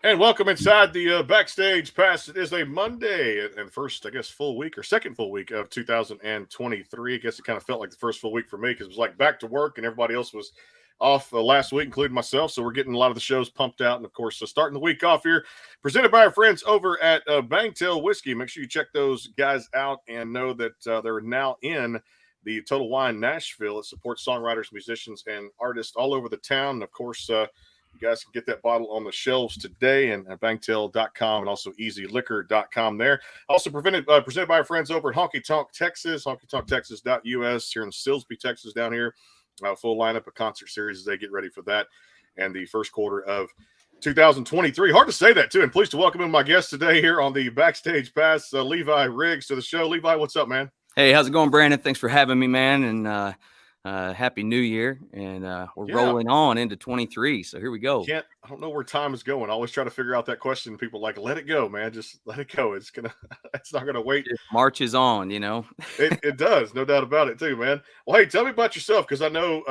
And welcome inside the backstage pass. It is a Monday and first, I guess, full week or second full week of 2023. I guess it kind of felt like the first full week for me because it was like back to work and everybody else was off last week, including myself. So we're getting a lot of the shows pumped out. And of course, starting the week off here, presented by our friends over at Bangtail Whiskey. Make sure you check those guys out and know that they're now in the Total Wine Nashville. It supports songwriters, musicians, and artists all over the town. And of course, you guys can get that bottle on the shelves today and at bangtail.com and also easyliquor.com there. Also presented by our friends over at Honky Tonk Texas, honkytonktexas.us here in Silsbee, Texas down here. Full lineup of concert series as they get ready for that and the first quarter of 2023. Hard to say that, too. And pleased to welcome in my guest today here on the Backstage Pass, Levi Riggs, to the show. Levi, what's up, man? Hey, how's it going, Brandon? Thanks for having me, man. And Happy New Year. And we're rolling on into 23. So here we go. I don't know where time is going. I always try to figure out that question. People like, let it go, man. Just let it go. It's not gonna wait. It marches on, you know. it does, no doubt about it, too, man. Well, hey, tell me about yourself, because I know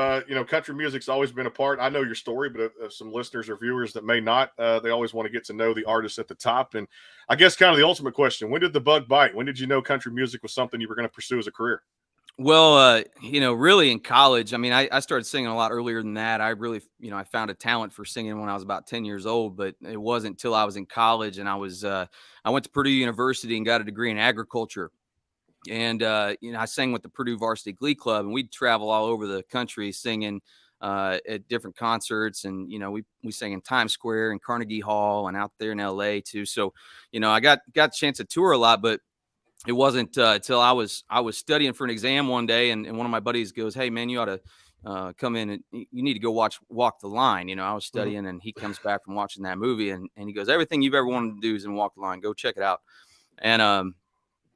country music's always been a part. I know your story, but some listeners or viewers that may not, they always want to get to know the artist at the top. And I guess kind of the ultimate question: when did the bug bite? When did you know country music was something you were going to pursue as a career? Well, really in college. I mean, I started singing a lot earlier than that. I really, I found a talent for singing when I was about 10 years old, but it wasn't until I was in college and I went to Purdue University and got a degree in agriculture. And, I sang with the Purdue Varsity Glee Club, and we'd travel all over the country singing at different concerts. And, we sang in Times Square and Carnegie Hall and out there in LA too. So, I got a chance to tour a lot, but it wasn't until I was studying for an exam one day, and one of my buddies goes, "Hey, man, you ought to come in and you need to go Walk the Line." I was studying, and he comes back from watching that movie, and he goes, "Everything you've ever wanted to do is in Walk the Line. Go check it out." And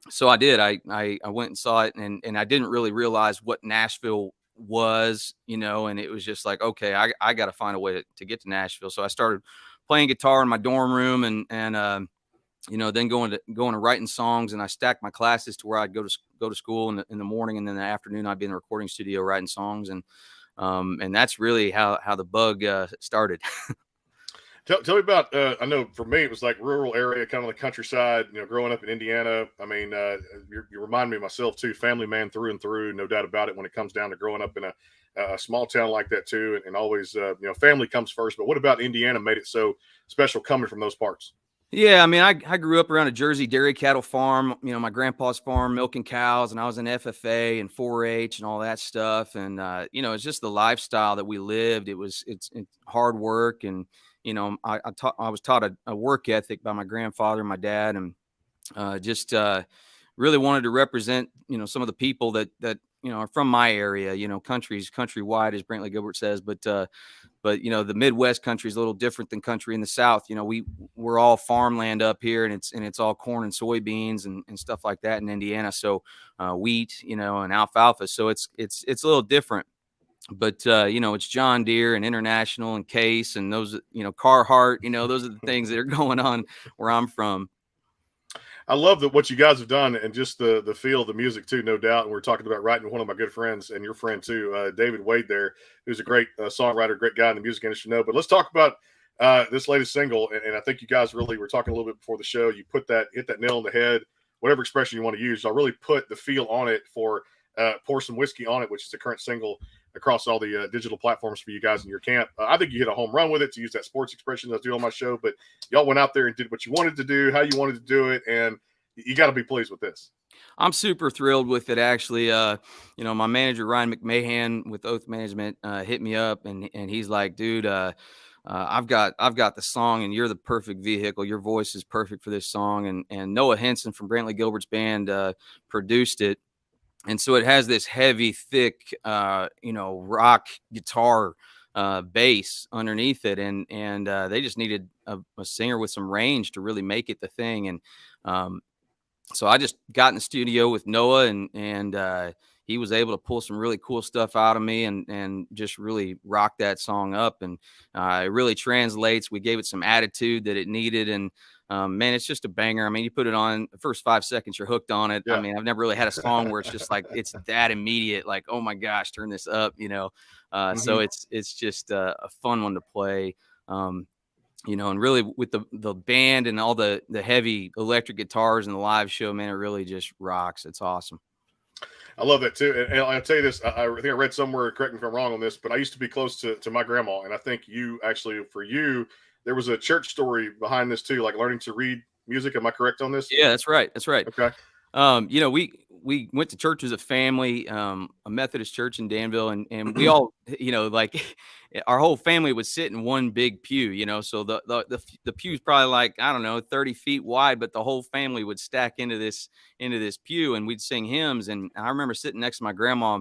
so I did. I went and saw it, and I didn't really realize what Nashville was, and it was just like, okay, I got to find a way to get to Nashville. So I started playing guitar in my dorm room, and then going to writing songs, and I stacked my classes to where I'd go to school in the morning, and then in the afternoon I'd be in the recording studio writing songs, and that's really how the bug started. Tell me about, I know for me, it was like rural area, kind of the countryside, growing up in Indiana. I mean, you remind me of myself too, family man through and through, no doubt about it, when it comes down to growing up in a small town like that too. And always, family comes first. But what about Indiana made it so special coming from those parts? Yeah, I mean, I grew up around a Jersey dairy cattle farm, my grandpa's farm, milking cows, and I was in FFA and 4-H and all that stuff. And, it's just the lifestyle that we lived. It's hard work. And, I was taught a work ethic by my grandfather and my dad, and just really wanted to represent, some of the people that are from my area, countrywide, as Brantley Gilbert says, but the Midwest country is a little different than country in the South. We're all farmland up here, and it's all corn and soybeans and stuff like that in Indiana. So wheat, and alfalfa. So it's a little different. But it's John Deere and International and Case and those, Carhartt. Those are the things that are going on where I'm from. I love what you guys have done, and just the feel of the music too, no doubt. And we're talking about writing with one of my good friends and your friend too, David Wade there, who's a great songwriter, great guy in the music industry. But let's talk about this latest single. And I think you guys really were talking a little bit before the show. You hit that nail on the head, whatever expression you want to use. I really put the feel on it for Pour Some Whiskey on It, which is the current single across all the digital platforms for you guys in your camp. I think you hit a home run with it, to use that sports expression that I do on my show. But y'all went out there and did what you wanted to do, how you wanted to do it, and you got to be pleased with this. I'm super thrilled with it, actually. My manager, Ryan McMahon with Oath Management, hit me up, and he's like, dude, I've got the song, and you're the perfect vehicle. Your voice is perfect for this song. And Noah Henson from Brantley Gilbert's band produced it. And so it has this heavy, thick, rock guitar bass underneath it. And they just needed a singer with some range to really make it the thing. And so I just got in the studio with Noah, and he was able to pull some really cool stuff out of me and just really rock that song up. And it really translates. We gave it some attitude that it needed. And man, it's just a banger. I mean, you put it on the first 5 seconds, you're hooked on it. Yeah. I mean, I've never really had a song where it's just like, it's that immediate, like, oh my gosh, turn this up, So it's just a fun one to play. and really with the band and all the heavy electric guitars and the live show, man, it really just rocks. It's awesome. I love that too. And I'll tell you this, I think I read somewhere, correct me if I'm wrong on this, but I used to be close to my grandma. And I think you actually, for you, there was a church story behind this too, like learning to read music. Am I correct on this? Yeah, that's right. That's right. Okay. We went to church as a family, a Methodist church in Danville, and we all, like our whole family would sit in one big pew, so the pew's probably like, I don't know, 30 feet wide, but the whole family would stack into this pew, and we'd sing hymns. And I remember sitting next to my grandma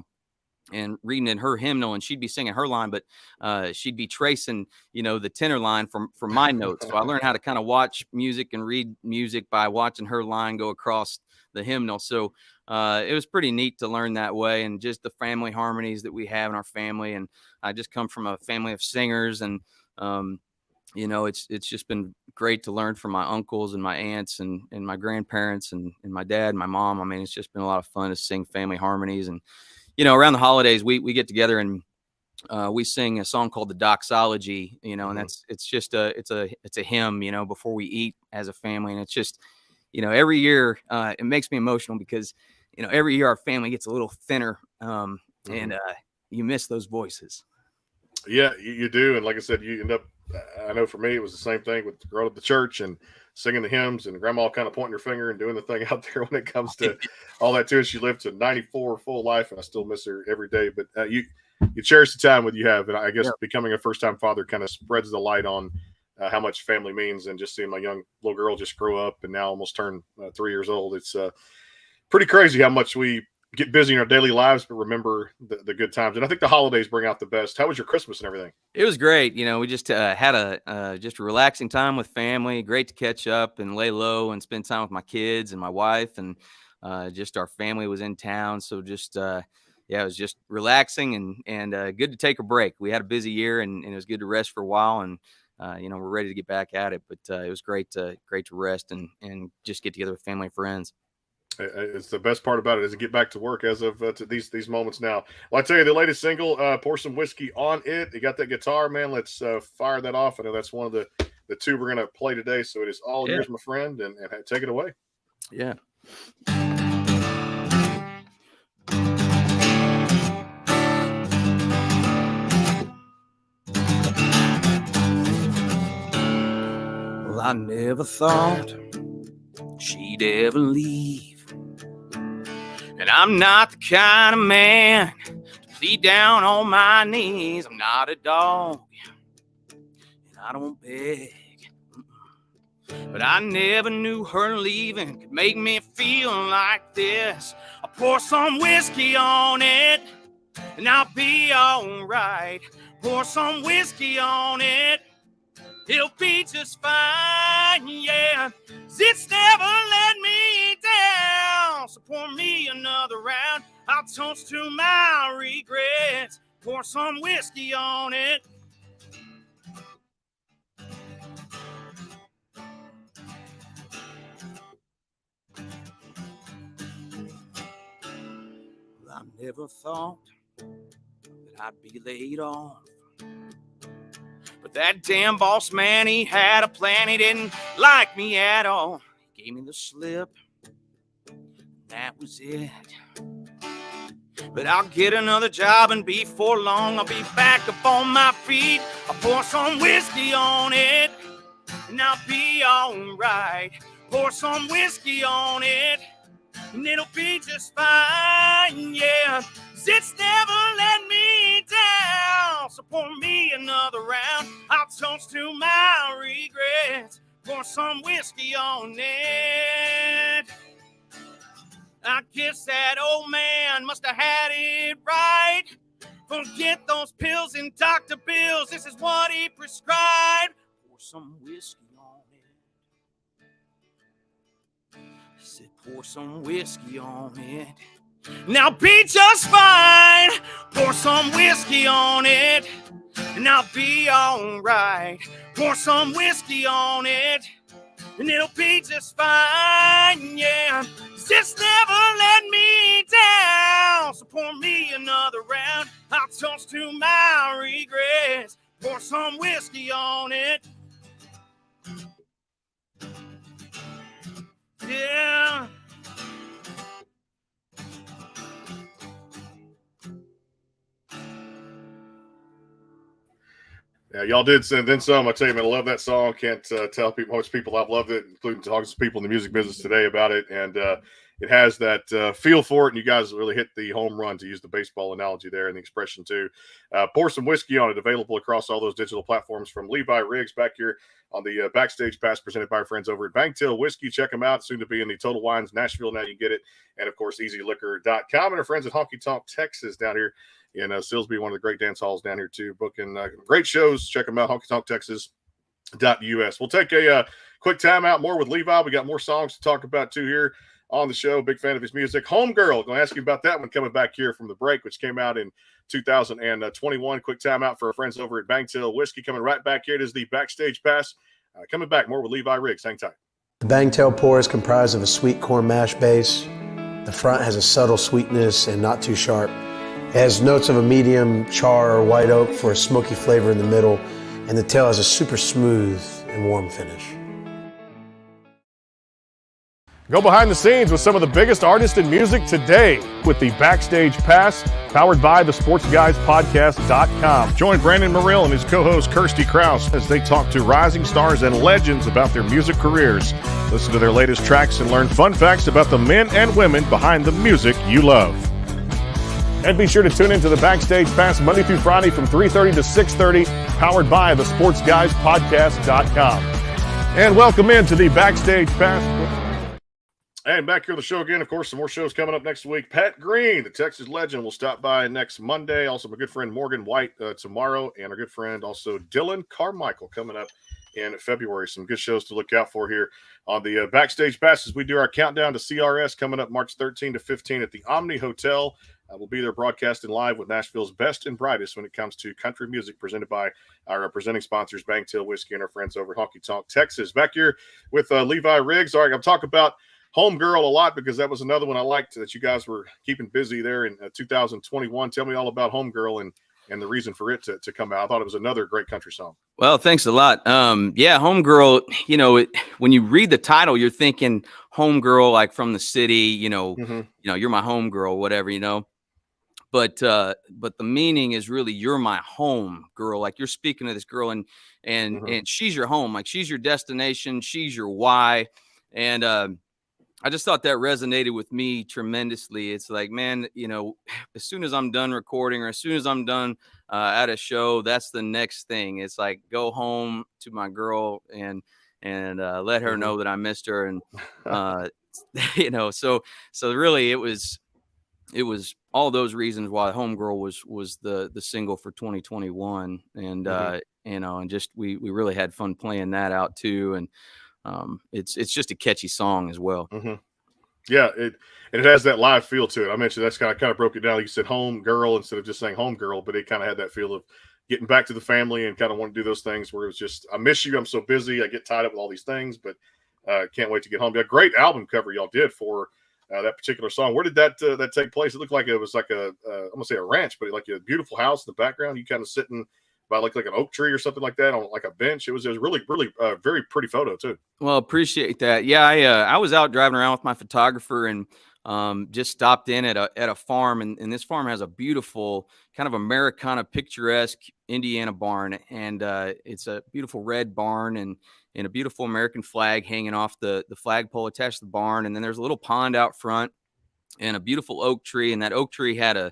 and reading in her hymnal, and she'd be singing her line, but she'd be tracing, the tenor line from my notes. So I learned how to kind of watch music and read music by watching her line go across the hymnal. So it was pretty neat to learn that way, and just the family harmonies that we have in our family. And I just come from a family of singers, and it's just been great to learn from my uncles and my aunts and my grandparents and my dad and my mom. I mean, it's just been a lot of fun to sing family harmonies. And around the holidays, we get together and we sing a song called the Doxology, and it's just it's a hymn, before we eat as a family. And it's just, every year it makes me emotional because, every year our family gets a little thinner, and you miss those voices. Yeah, you do. And like I said, you end up, I know for me, it was the same thing with growing up at the church and singing the hymns, and grandma kind of pointing her finger and doing the thing out there when it comes to all that too. She lived to 94 full life, and I still miss her every day. But you cherish the time with you have. And I guess becoming a first time father kind of spreads the light on how much family means. And just seeing my young little girl just grow up and now almost turn 3 years old. It's pretty crazy how much we get busy in our daily lives, but remember the good times. And I think the holidays bring out the best. How was your Christmas and everything? It was great. We just had a just a relaxing time with family. Great to catch up and lay low and spend time with my kids and my wife, and just our family was in town. So just it was just relaxing and good to take a break. We had a busy year, and it was good to rest for a while. And we're ready to get back at it. But it was great to rest and just get together with family and friends. It's the best part about it is to get back to work as of to these moments now. Well, I tell you, the latest single, Pour Some Whiskey on It. You got that guitar, man. Let's fire that off. I know that's one of the two we're going to play today. So it is all yours, my friend, and take it away. Yeah. Well, I never thought she'd ever leave. And I'm not the kind of man to plead down on my knees. I'm not a dog, and I don't beg. But I never knew her leaving could make me feel like this. I'll pour some whiskey on it, and I'll be all right. Pour some whiskey on it, it'll be just fine, yeah. 'Cause it's never let me down. So pour me another round. I'll toast to my regrets. Pour some whiskey on it. Well, I never thought that I'd be laid off. But that damn boss man, he had a plan. He didn't like me at all. He gave me the slip. That was it. But I'll get another job, and before long I'll be back up on my feet. I'll pour some whiskey on it, and I'll be all right. Pour some whiskey on it, and it'll be just fine, yeah. 'Cause it's never let me down. So pour me another round. I'll toast to my regrets. Pour some whiskey on it. I guess that old man must have had it right. Forget those pills and Dr. Bills. This is what he prescribed. Pour some whiskey on it. I said, pour some whiskey on it. Now be just fine. Pour some whiskey on it, and I'll be all right. Pour some whiskey on it, and it'll be just fine, yeah. 'Cause it's never let me down. So pour me another round. I'll toast to my regrets. Pour some whiskey on it. Yeah, y'all did send then some. I tell you, man, I love that song. Can't tell people how much people I've loved it, including talking to people in the music business today about it. And it has that feel for it. And you guys really hit the home run, to use the baseball analogy there and the expression too. Pour some whiskey on it. Available across all those digital platforms from Levi Riggs back here on the Backstage Pass presented by our friends over at Bangtail Whiskey. Check them out. Soon to be in the Total Wines Nashville. Now you get it. And of course, EasyLiquor.com and our friends at Honky Tonk Texas down here in Silsbee, one of the great dance halls down here too, booking great shows. Check them out, honkytonktexas.us. We'll take a quick time out, more with Levi. We got more songs to talk about too here on the show. Big fan of his music. Homegirl, going to ask you about that one coming back here from the break, which came out in 2021. Quick time out for our friends over at Bangtail Whiskey. Coming right back here. It is the Backstage Pass. Coming back, more with Levi Riggs. Hang tight. The Bangtail pour is comprised of a sweet corn mash base. The front has a subtle sweetness and not too sharp. It has notes of a medium char or white oak for a smoky flavor in the middle, and the tail has a super smooth and warm finish. Go behind the scenes with some of the biggest artists in music today with the Backstage Pass, powered by the SportsGuysPodcast.com. Join Brandon Morrill and his co-host Kirsty Krause as they talk to rising stars and legends about their music careers. Listen to their latest tracks and learn fun facts about the men and women behind the music you love. And be sure to tune into the Backstage Pass Monday through Friday from 3:30 to 6:30, powered by the SportsGuysPodcast.com. And welcome into the Backstage Pass. And back here on the show again, of course, some more shows coming up next week. Pat Green, the Texas legend, will stop by next Monday. Also, my good friend Morgan White tomorrow, and our good friend also Dylan Carmichael coming up in February. Some good shows to look out for here on the Backstage Passes. We do our countdown to CRS coming up March 13 to 15 at the Omni Hotel. We'll be there broadcasting live with Nashville's best and brightest when it comes to country music, presented by our presenting sponsors, Bangtail Whiskey, and our friends over at Honky Tonk Texas. Back here with Levi Riggs. All right, I'm talking about Homegirl a lot because that was another one I liked that you guys were keeping busy there in 2021. Tell me all about Homegirl and the reason for it to come out. I thought it was another great country song. Well, thanks a lot. Yeah, Homegirl, when you read the title, you're thinking homegirl, like from the city, you're my homegirl, whatever, But the meaning is really, you're my home girl. Like, you're speaking to this girl and she's your home. Like, she's your destination. She's your why. And I just thought that resonated with me tremendously. It's like, man, as soon as I'm done recording or as soon as I'm done at a show, that's the next thing. It's like, go home to my girl and let her know that I missed her. And, so really it was all those reasons why Homegirl was the single for 2021. And, and just, we really had fun playing that out too. And it's just a catchy song as well. Yeah, it has that live feel to it. I mentioned that's kind of broke it down. You said home girl instead of just saying home girl, but it kind of had that feel of getting back to the family and kind of want to do those things where it was just, I miss you. I'm so busy. I get tied up with all these things, but can't wait to get home. Yeah, great album cover y'all did for that particular song. Where did that take place? It looked like it was like I'm gonna say a ranch, but like a beautiful house in the background. You kind of sitting by like an oak tree or something like that on like a bench. It was really very pretty photo too. Well, appreciate that. Yeah, I was out driving around with my photographer and just stopped in at a farm, and this farm has a beautiful kind of Americana picturesque Indiana barn, and it's a beautiful red barn and a beautiful American flag hanging off the flagpole attached to the barn, and then there's a little pond out front and a beautiful oak tree, and that oak tree had a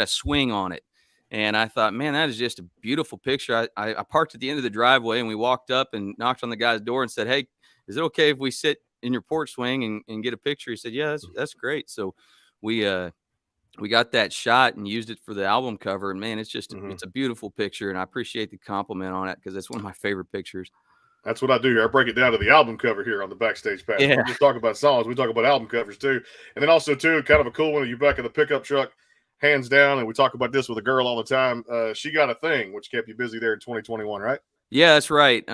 swing on it. And I thought, man, that is just a beautiful picture. I parked at the end of the driveway, and we walked up and knocked on the guy's door and said, hey, is it okay if we sit in your porch swing and get a picture? He said, yeah, that's great. So we got that shot and used it for the album cover. And man, it's just, it's a beautiful picture. And I appreciate the compliment on it because it's one of my favorite pictures. That's what I do here. I break it down to the album cover here on the Backstage Pass. Yeah. We just talk about songs. We talk about album covers too. And then also too, kind of a cool one. You back in the pickup truck, hands down. And we talk about this with a girl all the time. She Got a Thing, which kept you busy there in 2021, right? Yeah, that's right.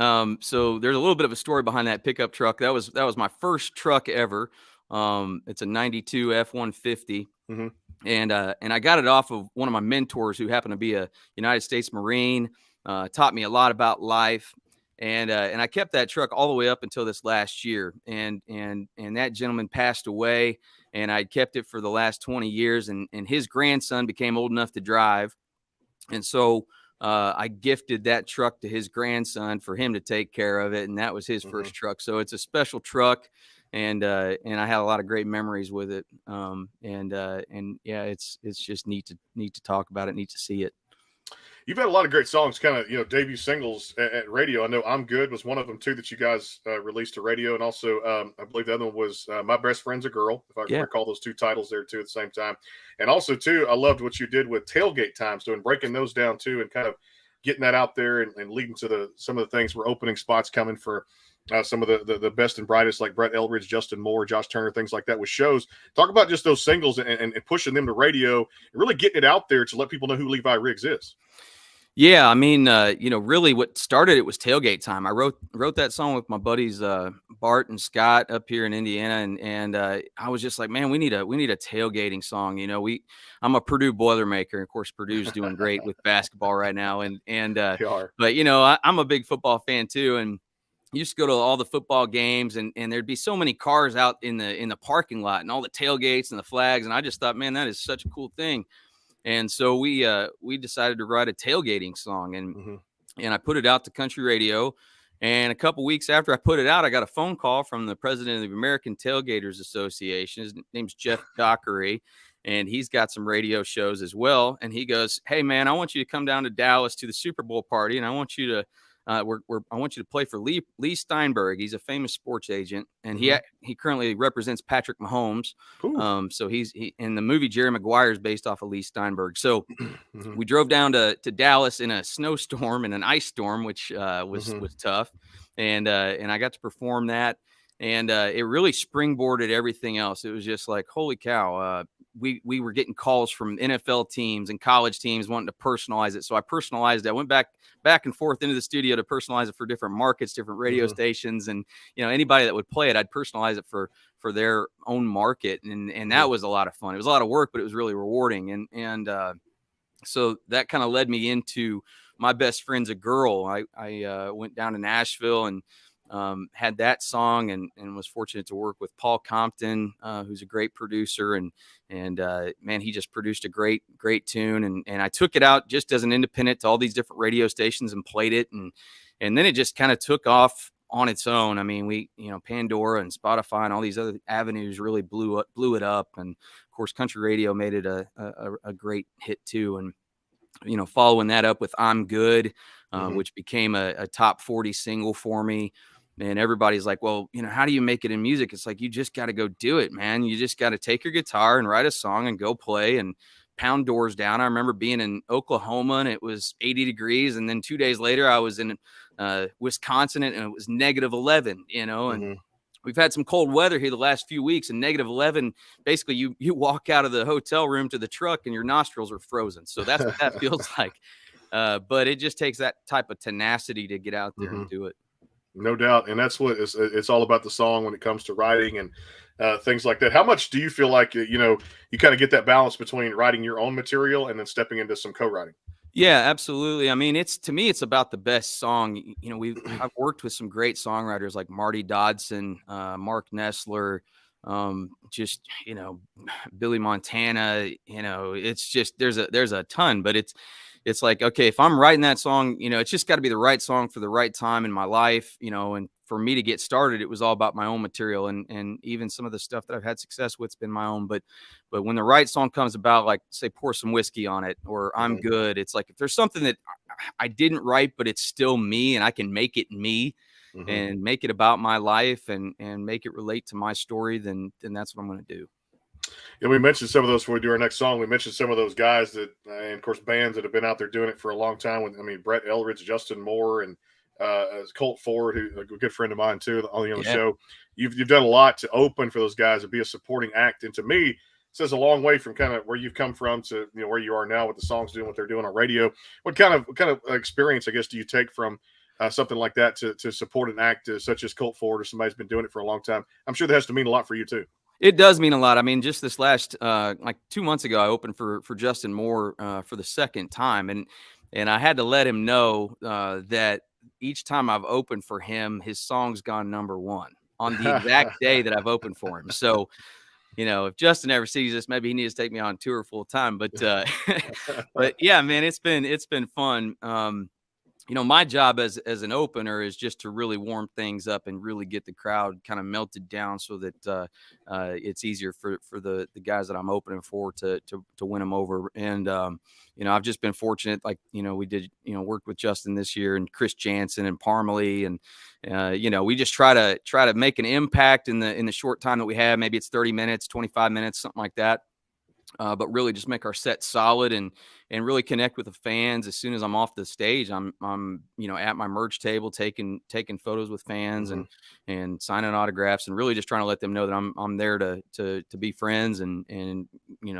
So there's a little bit of a story behind that pickup truck. That was my first truck ever. It's a 92 F-150. And I got it off of one of my mentors who happened to be a United States Marine, taught me a lot about life. And I kept that truck all the way up until this last year. And that gentleman passed away, and I kept it for the last 20 years. And his grandson became old enough to drive. And so I gifted that truck to his grandson for him to take care of it, and that was his first truck. So it's a special truck, and I had a lot of great memories with it. And yeah, it's just neat to talk about it, neat to see it. You've had a lot of great songs, kind of, debut singles at radio. I know "I'm Good" was one of them too that you guys released to radio, and also I believe the other one was "My Best Friend's a Girl," if I can recall those two titles there too at the same time. And also too, I loved what you did with "Tailgate Times," so and breaking those down too, and kind of getting that out there and leading to some of the things where opening spots coming for some of the best and brightest, like Brett Eldridge, Justin Moore, Josh Turner, things like that with shows. Talk about just those singles and pushing them to radio and really getting it out there to let people know who Levi Riggs is. Yeah, I mean, really what started it was Tailgate Time. I wrote that song with my buddies Bart and Scott up here in Indiana, and I was just like, man, we need a tailgating song. I'm a Purdue Boilermaker, and of course Purdue's doing great with basketball right now, but I'm a big football fan too, and used to go to all the football games, and there'd be so many cars out in the parking lot, and all the tailgates and the flags, and I just thought, man, that is such a cool thing. And so we decided to write a tailgating song, and I put it out to country radio. And a couple weeks after I put it out, I got a phone call from the president of the American Tailgaters Association. His name's Jeff Dockery, and he's got some radio shows as well. And he goes, "Hey man, I want you to come down to Dallas to the Super Bowl party, and I want you to I want you to play for Lee Steinberg. He's a famous sports agent, and he currently represents Patrick Mahomes. So he in the movie Jerry Maguire is based off of Lee Steinberg. So we drove down to Dallas in a snowstorm and an ice storm, which was tough, and I got to perform that, and it really springboarded everything else. It was just like, holy cow. We were getting calls from NFL teams and college teams wanting to personalize it. So I personalized it. I went back and forth into the studio to personalize it for different markets, different radio stations. And, anybody that would play it, I'd personalize it for their own market. And that was a lot of fun. It was a lot of work, but it was really rewarding. And so that kind of led me into My Best Friend's a Girl. I went down to Nashville and had that song and was fortunate to work with Paul Compton, who's a great producer, and man, he just produced a great tune, and I took it out just as an independent to all these different radio stations and played it, and then it just kind of took off on its own. I mean, we Pandora and Spotify and all these other avenues really blew it up, and of course country radio made it a great hit too, and following that up with I'm Good, which became a top 40 single for me. And everybody's like, well, how do you make it in music? It's like, you just got to go do it, man. You just got to take your guitar and write a song and go play and pound doors down. I remember being in Oklahoma and it was 80 degrees. And then 2 days later, I was in Wisconsin and it was -11, and we've had some cold weather here the last few weeks, and -11, basically you walk out of the hotel room to the truck and your nostrils are frozen. So that's what that feels like. But it just takes that type of tenacity to get out there and do it. No doubt. And that's what it's all about, the song, when it comes to writing and things like that. How much do you feel like, you kind of get that balance between writing your own material and then stepping into some co-writing? Yeah, absolutely. I mean, to me, it's about the best song. I've worked with some great songwriters like Marty Dodson, Mark Nessler, Billy Montana. It's just there's a ton, but it's like, okay, if I'm writing that song, it's just got to be the right song for the right time in my life, and for me to get started, it was all about my own material, and even some of the stuff that I've had success with has been my own. But when the right song comes about, like say Pour Some Whiskey on It or I'm Good, it's like, if there's something that I didn't write, but it's still me and I can make it me and make it about my life and make it relate to my story, then that's what I'm going to do. Yeah, we mentioned some of those before we do our next song. We mentioned some of those guys that, and of course, bands that have been out there doing it for a long time. Brett Eldridge, Justin Moore, and Colt Ford, who's a good friend of mine too, on the show. You've done a lot to open for those guys and be a supporting act. And to me, it says a long way from kind of where you've come from to where you are now with the songs doing what they're doing on radio. What kind of experience, I guess, do you take from something like that to support an act such as Colt Ford or somebody's been doing it for a long time? I'm sure that has to mean a lot for you too. It does mean a lot. I mean, just this last, like 2 months ago, I opened for Justin Moore for the second time. And I had to let him know that each time I've opened for him, his song's gone #1 on the exact day that I've opened for him. So, if Justin ever sees this, maybe he needs to take me on tour full time. But but yeah, man, it's been fun. My job as an opener is just to really warm things up and really get the crowd kind of melted down so that it's easier for the guys that I'm opening for to win them over. And I've just been fortunate, like we did worked with Justin this year and Chris Jansen and Parmalee, and we just try to make an impact in the short time that we have. Maybe it's 30 minutes, 25 minutes, something like that. But really just make our set solid and really connect with the fans. As soon as I'm off the stage, I'm at my merch table taking photos with fans and signing autographs, and really just trying to let them know that I'm there to be friends and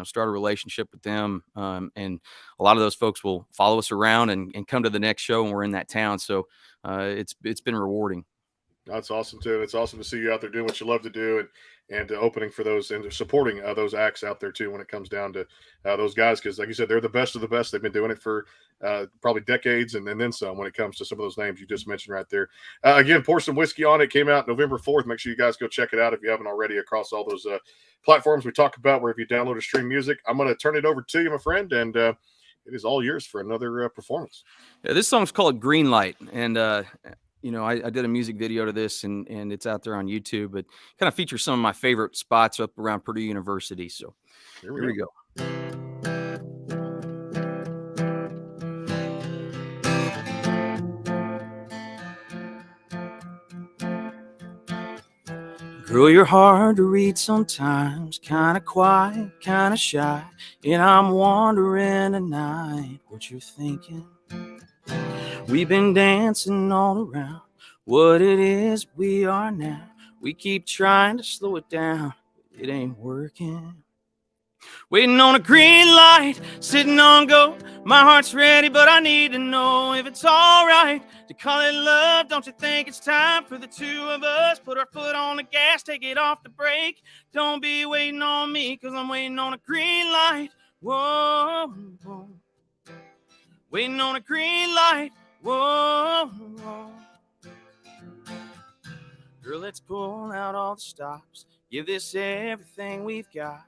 start a relationship with them. And a lot of those folks will follow us around and come to the next show when we're in that town. So it's been rewarding. That's awesome too. It's awesome to see you out there doing what you love to do and opening for those and supporting those acts out there too when it comes down to those guys, because like you said, they're the best of the best. They've been doing it for probably decades and then some when it comes to some of those names you just mentioned right there. Again, Pour Some Whiskey on It came out November 4th. Make sure you guys go check it out if you haven't already across all those platforms we talk about where if you download or stream music. I'm going to turn it over to you, my friend, and it is all yours for another performance. Yeah, this song's called Green Light, and I did a music video to this, and it's out there on YouTube, but kind of features some of my favorite spots up around Purdue University. So here we go. Girl, you're hard to read sometimes, kind of quiet, kind of shy, and I'm wondering tonight what you're thinking. We've been dancing all around what it is we are now. We keep trying to slow it down, but it ain't working. Waiting on a green light, sitting on go. My heart's ready, but I need to know if it's all right to call it love. Don't you think it's time for the two of us? Put our foot on the gas, take it off the brake. Don't be waiting on me, 'cause I'm waiting on a green light. Whoa, whoa. Waiting on a green light. Whoa, whoa. Girl, let's pull out all the stops. Give this everything we've got.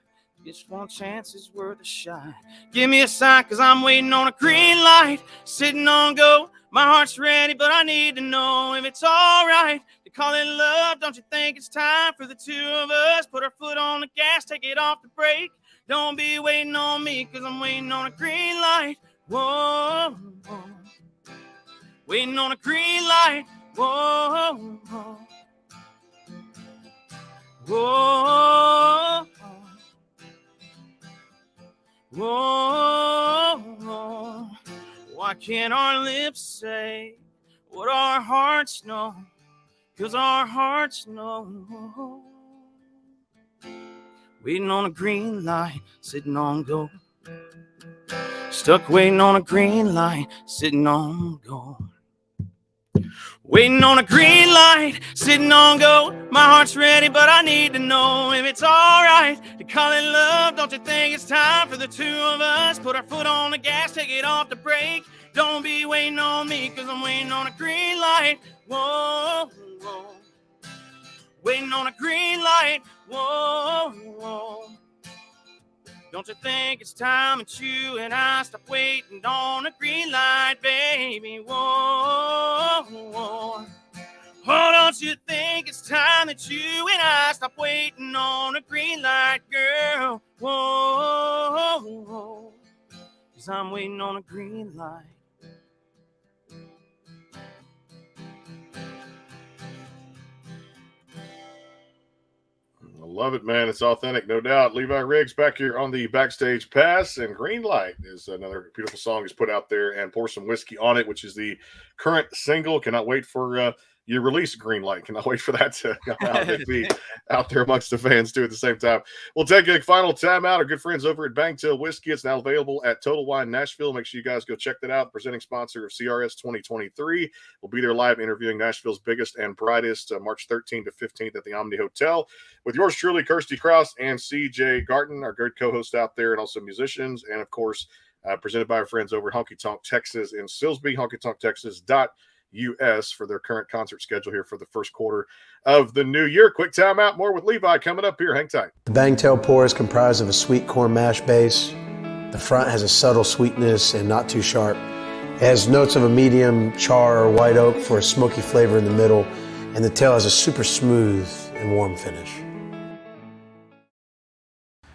This one chance is worth a shot. Give me a sign, 'cause I'm waiting on a green light. Sitting on go. My heart's ready, but I need to know if it's all right to call it love. Don't you think it's time for the two of us? Put our foot on the gas, take it off the brake. Don't be waiting on me, 'cause I'm waiting on a green light. Whoa, whoa. Waiting on a green light. Whoa, whoa. Whoa, whoa, whoa. Why can't our lips say what our hearts know? 'Cause our hearts know. Waiting on a green light, sitting on go. Stuck waiting on a green light, sitting on go. Waiting on a green light, sitting on go. My heart's ready, but I need to know if it's all right to call it love. Don't you think it's time for the two of us? Put our foot on the gas, take it off the brake. Don't be waiting on me, 'cause I'm waiting on a green light. Whoa, whoa. Waiting on a green light. Whoa, whoa. Don't you think it's time that you and I stop waiting on a green light, baby? Whoa, whoa. Oh, don't you think it's time that you and I stop waiting on a green light, girl? Whoa, whoa. 'Cause I'm waiting on a green light. I love it, man. It's authentic, no doubt. Levi Riggs back here on the Backstage Pass, and Green Light is another beautiful song is put out there, and Pour Some Whiskey on It, which is the current single. Cannot wait for you release Green Light. Cannot wait for that to come out and be out there amongst the fans too at the same time. We'll take a final timeout. Our good friends over at Bangtail Whiskey. It's now available at Total Wine Nashville. Make sure you guys go check that out. Presenting sponsor of CRS 2023. We'll be there live interviewing Nashville's biggest and brightest March 13th to 15th at the Omni Hotel with yours truly, Kirsty Krause and CJ Garten, our good co-host out there, and also musicians. And of course, presented by our friends over at Honky Tonk Texas in Silsbee, honkytonktexas.com. US for their current concert schedule here for the first quarter of the new year. Quick timeout. More with Levi coming up here. Hang tight. The Bangtail pour is comprised of a sweet corn mash base. The front has a subtle sweetness and not too sharp. It has notes of a medium char or white oak for a smoky flavor in the middle, and the tail has a super smooth and warm finish.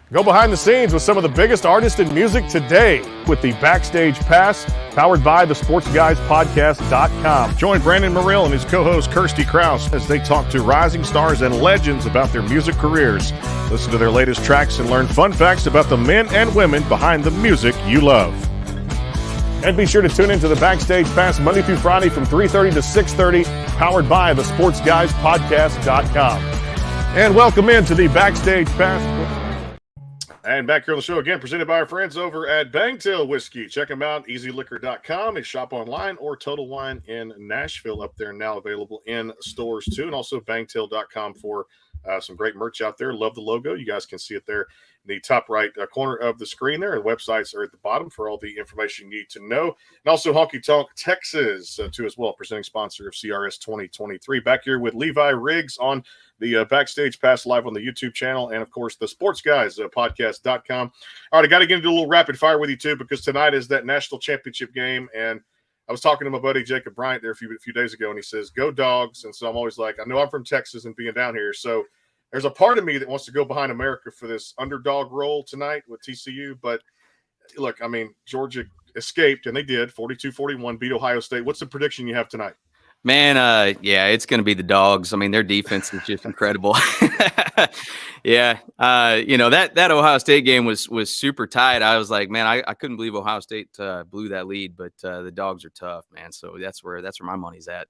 Go behind the scenes with some of the biggest artists in music today with the Backstage Pass, powered by the SportsGuysPodcast.com. Join Brandon Morrill and his co-host Kirsty Krause as they talk to rising stars and legends about their music careers. Listen to their latest tracks and learn fun facts about the men and women behind the music you love. And be sure to tune into the Backstage Pass Monday through Friday from 3:30 to 6:30, powered by the SportsGuysPodcast.com. And welcome into the Backstage Pass. And back here on the show again, presented by our friends over at Bangtail Whiskey. Check them out, easyliquor.com. They shop online, or Total Wine in Nashville up there, now available in stores too. And also bangtail.com for some great merch out there. Love the logo. You guys can see it there in the top right corner of the screen there. And websites are at the bottom for all the information you need to know. And also Honky Tonk Texas too as well, presenting sponsor of CRS 2023. Back here with Levi Riggs on the Backstage Pass live on the YouTube channel, and of course the Sports Guys podcast.com. All right, I got to get into a little rapid fire with you too, because tonight is that national championship game, and I was talking to my buddy Jacob Bryant there a few days ago, and he says, "Go Dogs!" And so I'm always like, I know I'm from Texas and being down here, so there's a part of me that wants to go behind America for this underdog role tonight with TCU. But look, I mean, Georgia escaped, and they did 42-41, beat Ohio State. What's the prediction you have tonight? Man, yeah, it's going to be the Dogs. I mean, their defense is just incredible. Yeah, that Ohio State game was super tight. I was like, man, I couldn't believe Ohio State blew that lead, but the Dogs are tough, man. So that's where my money's at.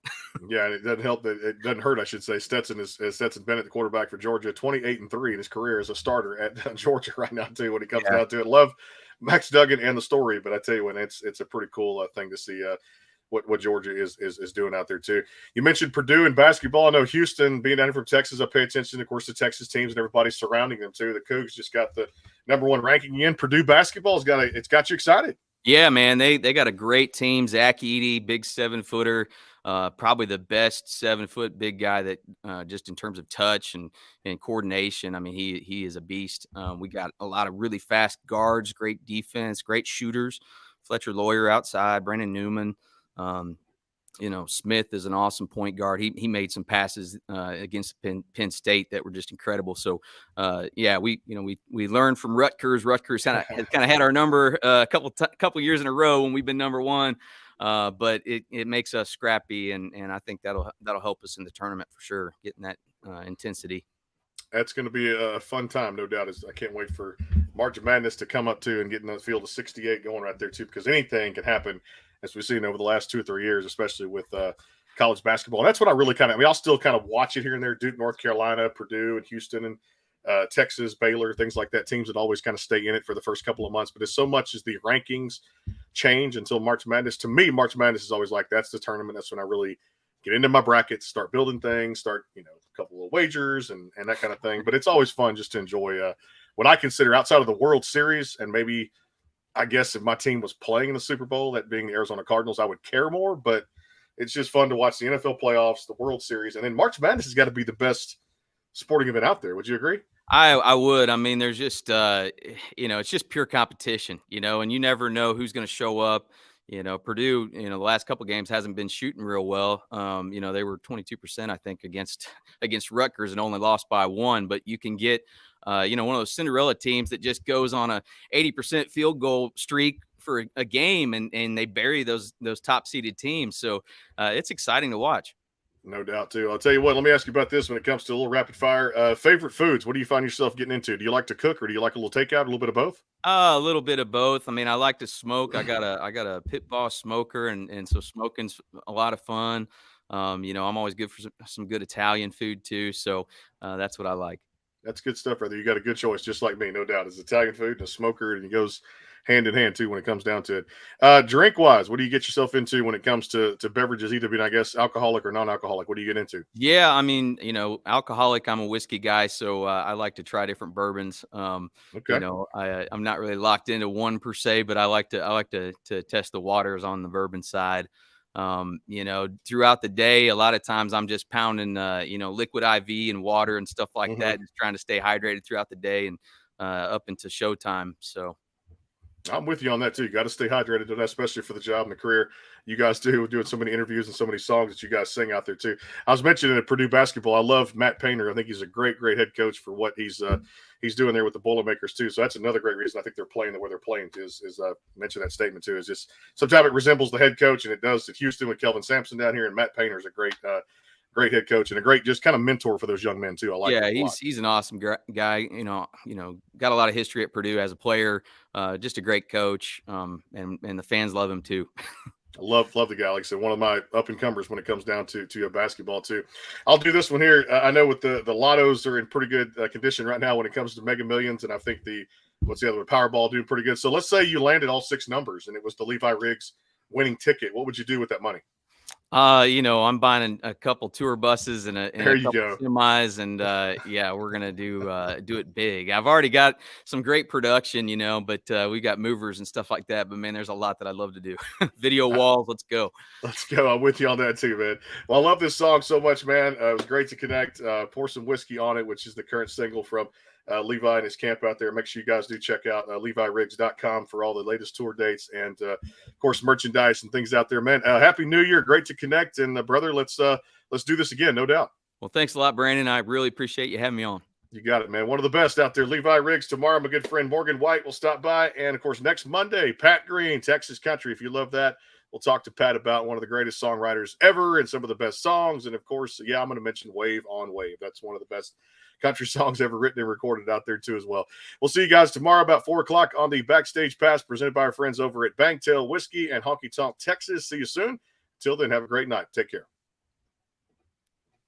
Yeah, and it doesn't help that it doesn't hurt, I should say. Stetson Bennett, the quarterback for Georgia, 28-3 in his career as a starter at Georgia right now too. When it comes down to it, love Max Duggan and the story, but I tell you what, it's a pretty cool thing to see. What Georgia is doing out there too. You mentioned Purdue in basketball. I know Houston, being down here from Texas, I pay attention, of course, to Texas teams and everybody surrounding them too. The Cougs just got the #1 ranking in. Purdue basketball it's got you excited. Yeah, man, they got a great team. Zach Edey, big 7-footer, probably the best 7-foot big guy that just in terms of touch and coordination. I mean, he is a beast. We got a lot of really fast guards, great defense, great shooters. Fletcher Lawyer outside, Brandon Newman. Smith is an awesome point guard. He made some passes against Penn State that were just incredible. So, we learned from Rutgers. Rutgers kind of had our number a couple years in a row when we've been #1, but it makes us scrappy, and I think that'll help us in the tournament for sure, getting that intensity. That's going to be a fun time, no doubt. I can't wait for March Madness to come up too and getting the field of 68 going right there too, because anything can happen, as we've seen over the last 2 or 3 years, especially with college basketball. And that's what I really I'll still kind of watch it here and there. Duke, North Carolina, Purdue, and Houston, and Texas, Baylor, things like that. Teams that always kind of stay in it for the first couple of months. But as so much as the rankings change until March Madness, to me, March Madness is always like, that's the tournament. That's when I really get into my brackets, start building things, start, a couple of wagers and that kind of thing. But it's always fun just to enjoy what I consider outside of the World Series, and maybe – I guess if my team was playing in the Super Bowl, that being the Arizona Cardinals, I would care more. But it's just fun to watch the NFL playoffs, the World Series, and then March Madness has got to be the best sporting event out there. Would you agree? I would. I mean, there's just it's just pure competition, and you never know who's going to show up. Purdue, the last couple of games hasn't been shooting real well. They were 22%, I think, against Rutgers and only lost by 1. But you can get one of those Cinderella teams that just goes on a 80% field goal streak for a game, and they bury those top seeded teams. So it's exciting to watch. No doubt too. I'll tell you what, let me ask you about this when it comes to a little rapid fire. Favorite foods, what do you find yourself getting into? Do you like to cook, or do you like a little takeout, a little bit of both? A little bit of both. I mean, I like to smoke. I got a Pit Boss smoker, and so smoking's a lot of fun. I'm always good for some good Italian food too. So that's what I like. That's good stuff, brother. You got a good choice, just like me, no doubt. It's Italian food and a smoker, and it goes hand in hand too when it comes down to it. Drink wise, what do you get yourself into when it comes to beverages, either being, I guess, alcoholic or non-alcoholic? What do you get into? Yeah, I mean, alcoholic. I'm a whiskey guy, so I like to try different bourbons. Okay. I'm not really locked into one per se, but I like to test the waters on the bourbon side. Throughout the day, a lot of times I'm just pounding, liquid IV and water and stuff like that, just trying to stay hydrated throughout the day and up into showtime. So I'm with you on that too. You got to stay hydrated, especially for the job and the career you guys do, doing so many interviews and so many songs that you guys sing out there too. I was mentioning at Purdue basketball, I love Matt Painter. I think he's a great head coach for what he's doing there with the Boilermakers too. So that's another great reason I think they're playing the way they're playing too. Is mentioned that statement too. Is just sometimes it resembles the head coach, and it does at Houston with Kelvin Sampson down here, and Matt Painter is a great head coach and a great just kind of mentor for those young men too. I like. Yeah, he's an awesome guy. Got a lot of history at Purdue as a player. Just a great coach, and the fans love him too. I love the guy. Like I said, one of my up and comers when it comes down to basketball too. I'll do this one here. I know with the lottos are in pretty good condition right now when it comes to Mega Millions, and I think what's the other one? Powerball doing pretty good. So let's say you landed all 6 numbers and it was the Levi Riggs winning ticket. What would you do with that money? I'm buying a couple tour buses and a couple semis, and we're gonna do it big. I've already got some great production, but we got movers and stuff like that. But man, there's a lot that I'd love to do. Video walls, let's go. Let's go. I'm with you on that too, man. Well, I love this song so much, man. It was great to connect. Pour Some Whiskey on It, which is the current single from Levi and his camp out there. Make sure you guys do check out leviriggs.com for all the latest tour dates and, of course, merchandise and things out there, man. Happy New Year. Great to connect. And, brother, let's do this again, no doubt. Well, thanks a lot, Brandon. I really appreciate you having me on. You got it, man. One of the best out there, Levi Riggs. Tomorrow, my good friend Morgan White will stop by. And, of course, next Monday, Pat Green, Texas Country. If you love that, we'll talk to Pat about one of the greatest songwriters ever and some of the best songs. And, of course, I'm going to mention Wave on Wave. That's one of the best country songs ever written and recorded out there too as well. We'll see you guys tomorrow about 4:00 on the Backstage Pass presented by our friends over at Bangtail Whiskey and Honky Tonk Texas. See you soon. Till then, have a great night. Take care.